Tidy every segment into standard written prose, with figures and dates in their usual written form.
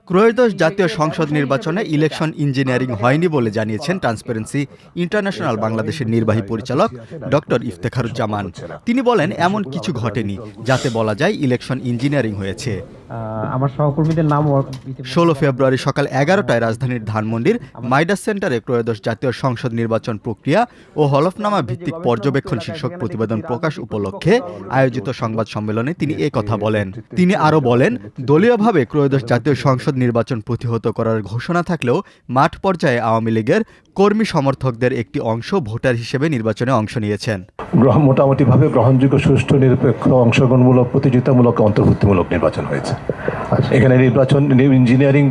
ত্রয়োদশ জাতীয় সংসদ নির্বাচনে ইলেকশন ইঞ্জিনিয়ারিং হয়নি বলে জানিয়েছেন ট্রান্সপারেন্সি ইন্টারন্যাশনাল বাংলাদেশের নির্বাহী পরিচালক ডক্টর ইফতেখারুজ্জামান। তিনি বলেন, এমন কিছু ঘটেনি যাতে বলা যায় ইলেকশন ইঞ্জিনিয়ারিং হয়েছে। আমার সহকর্মীদের নাম 16 ফেব্রুয়ারি সকাল 11টায় রাজধানীর ধানমন্ডির মাইডাস সেন্টারে ত্রয়োদশ জাতীয় সংসদ নির্বাচন প্রক্রিয়া ও হলফনামা ভিত্তিক পর্যবেক্ষণ শীর্ষক প্রতিবেদন প্রকাশ উপলক্ষে আয়োজিত সংবাদ সম্মেলনে তিনি কথা বলেন। তিনি আরও বলেন, দলীয়ভাবে ত্রয়োদশ জাতীয় সংসদ নির্বাচন প্রতিহত করার ঘোষণা থাকলেও মাঠ পর্যায়ে আওয়ামী লীগের কর্মী সমর্থকদের একটি অংশ ভোটার হিসেবে নির্বাচনে অংশ নিয়েছেন। মোটামুটিভাবে গ্রহণযোগ্য, সুষ্ঠু, নিরপেক্ষ, অংশগ্রহণমূলক, প্রতিযোগিতামূলক, অন্তর্ভুক্তিমূলক নির্বাচন হয়েছে। এখানে নির্বাচন ইঞ্জিনিয়ারিং,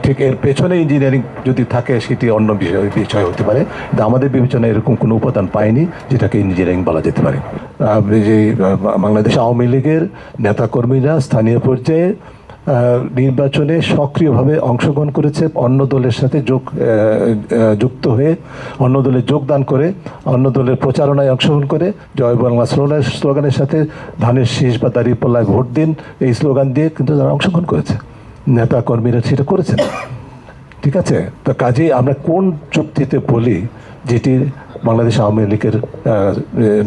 ঠিক এর পেছনে ইঞ্জিনিয়ারিং যদি থাকে সেটি অন্য বিষয় হতে পারে, কিন্তু আমাদের বিবেচনায় এরকম কোনো উপাদান পায়নি যেটাকে ইঞ্জিনিয়ারিং বলা যেতে পারে। যে বাংলাদেশ আওয়ামী লীগের নেতাকর্মীরা স্থানীয় পর্যায়ে নির্বাচনে সক্রিয়ভাবে অংশগ্রহণ করেছে, অন্য দলের সাথে যুক্ত হয়ে, অন্য দলে যোগদান করে, অন্য দলের প্রচারণায় অংশগ্রহণ করে, জয় বাংলা স্লোগানের সাথে ধানের শীষ বা দাঁড়িপাল্লায় ভোট দিন এই স্লোগান দিয়ে কিন্তু তারা অংশগ্রহণ করেছে, নেতা কর্মীরা সেটা করেছেন। ঠিক আছে, তো কাজেই আমরা কোন চুক্তিতে বলি যেটি বাংলাদেশ আওয়ামী লীগের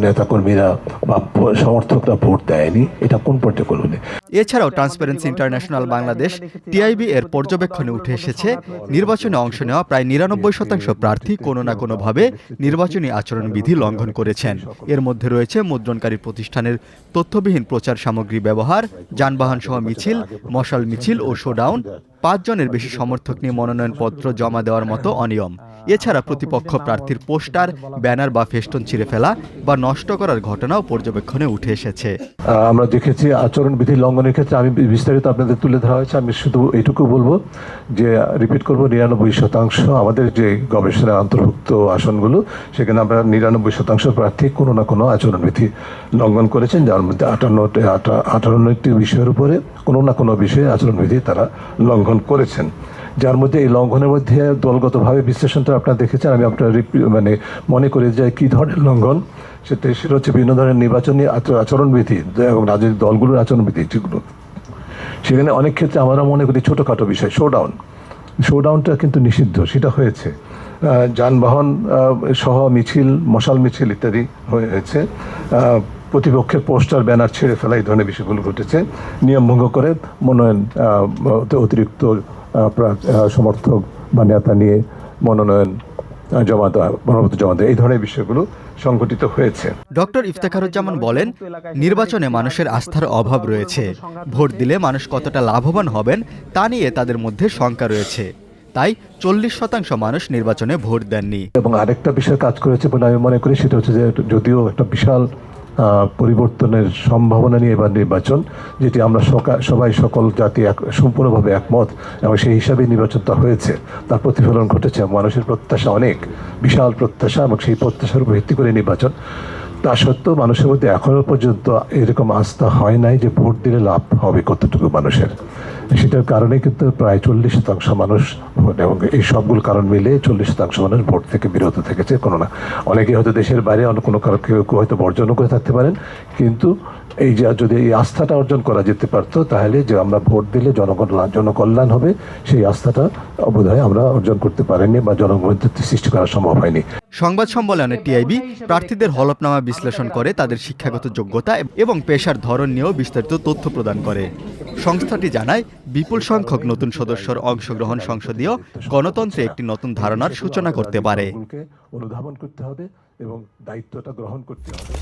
নেতাকর্মীরা বা সমর্থকরা ভোট দেয়নি, এটা কোন পর্যায়ে করবে? এছাড়াও ট্রান্সপারেন্সি ইন্টারন্যাশনাল বাংলাদেশ টিআইবি এর পর্যবেক্ষণে উঠে এসেছে, নির্বাচনে অংশ নেওয়া প্রায় 99% প্রার্থী কোনো না কোনোভাবে নির্বাচনী আচরণবিধি লঙ্ঘন করেছেন। এর মধ্যে রয়েছে মুদ্রণকারী প্রতিষ্ঠানের তথ্যবিহীন প্রচার সামগ্রী ব্যবহার, যানবাহন সহ মিছিল, মশাল মিছিল ও শোডাউন, 5 জনের বেশি সমর্থক নিয়ে মনোনয়নপত্র জমা দেওয়ার মতো অনিয়ম। এছাড়া প্রতিপক্ষ প্রার্থীর পোস্টার, ব্যানার বা ফেস্টুন ছিঁড়ে ফেলা বা নষ্ট করার ঘটনাও পর্যবেক্ষণে উঠে এসেছে। আমরা দেখেছি আচরণবিধি লঙ্ঘনের ক্ষেত্রে আমি বিস্তারিত আপনাদের তুলে ধরা হয়েছে। আমি শুধু এইটুকু বলবো যে, রিপিট করবো, 99% আমাদের যে গবেষণার অন্তর্ভুক্ত আসনগুলো, সেখানে আমরা 99% প্রার্থী কোনো না কোনো আচরণবিধি লঙ্ঘন করেছেন, যার মধ্যে 58টি বিষয়ের উপরে কোনো না কোনো বিষয়ে আচরণবিধি তারা লঙ্ঘন করেছেন। যার মধ্যে এই লঙ্ঘনের মধ্যে দলগতভাবে বিশ্লেষণটা আপনারা দেখেছেন। আমি আপনার মনে করি যে কী ধরনের লঙ্ঘন, সেটা হচ্ছে বিভিন্ন ধরনের নির্বাচনী আচরণবিধি এবং রাজনৈতিক দলগুলোর আচরণবিধি, যেগুলো সেখানে অনেক ক্ষেত্রে আমরা মনে করি ছোটোখাটো বিষয়, শোডাউনটা কিন্তু নিষিদ্ধ, সেটা হয়েছে। যানবাহন সহ মিছিল, মশাল মিছিল ইত্যাদি হয়েছে। প্রতিপক্ষের পোস্টার, ব্যানার ছেড়ে ফেলা, এই ধরনের বিষয়গুলো ঘটেছে। নিয়ম ভঙ্গ করে মনোনয়ন, অতিরিক্ত সমর্থক বা নেতা নিয়ে মনোনয়ন জমা দেওয়া, এই ধরনের বিষয়গুলো সংঘটিত হয়েছে। ডক্টর ইফতেখারুজ্জামান বলেন, নির্বাচনে মানুষের আস্থার অভাব রয়েছে। ভোট দিলে মানুষ কতটা লাভবান হবেন তা নিয়ে তাদের মধ্যে শঙ্কা রয়েছে। তাই 40% মানুষ নির্বাচনে ভোট দেননি। এবং আরেকটা বিষয় কাজ করেছে বলে আমি মনে করি, সেটা হচ্ছে যে যদিও একটা বিশাল পরিবর্তনের সম্ভাবনা নিয়ে এবার নির্বাচন, যেটি আমরা সবাই সকল জাতি সম্পূর্ণভাবে একমত, এবং সেই হিসাবে নির্বাচনটা হয়েছে, তার প্রতিফলন ঘটেছে। মানুষের প্রত্যাশা অনেক, বিশাল প্রত্যাশা, এবং সেই প্রত্যাশার উপর ভিত্তি করে নির্বাচন। তা সত্ত্বেও মানুষের মধ্যে এখনও পর্যন্ত এরকম আস্থা হয় নাই যে ভোট দিলে লাভ হবে কতটুকু মানুষের। সেটার কারণে কিন্তু প্রায় 40% মানুষ, এবং এই সবগুলো কারণ মিলে 40% মানুষ ভোট থেকে বিরত থেকেছে। কোনো না, অনেকে হয়তো দেশের বাইরে, অন্য কোনো কারণ কেউ হয়তো বর্জনও করে থাকতে পারেন, কিন্তু এই যে যদি এই আস্থাটা অর্জন করা যেতে পারতো, তাহলে যে আমরা ভোট দিলে জনকল্যাণ হবে, সেই আস্থাটা বোধহয় আমরা অর্জন করতে পারিনি বা জনগণের সৃষ্টি করা সম্ভব হয়নি। সংবাদ সম্মেলনে টিআইবি প্রার্থীদের হলফনামা বিশ্লেষণ করে, তাদের শিক্ষাগত যোগ্যতা এবং পেশার ধরন নিয়েও বিস্তারিত তথ্য প্রদান করে। সংস্থাটি জানায়, বিপুল সংখ্যক নতুন সদস্যর অংশগ্রহণ সংসদীয় গণতন্ত্রে একটি নতুন ধারণার সূচনা করতে পারে। অনুধাবন করতে হবে এবং দায়িত্বটা গ্রহণ করতে হবে।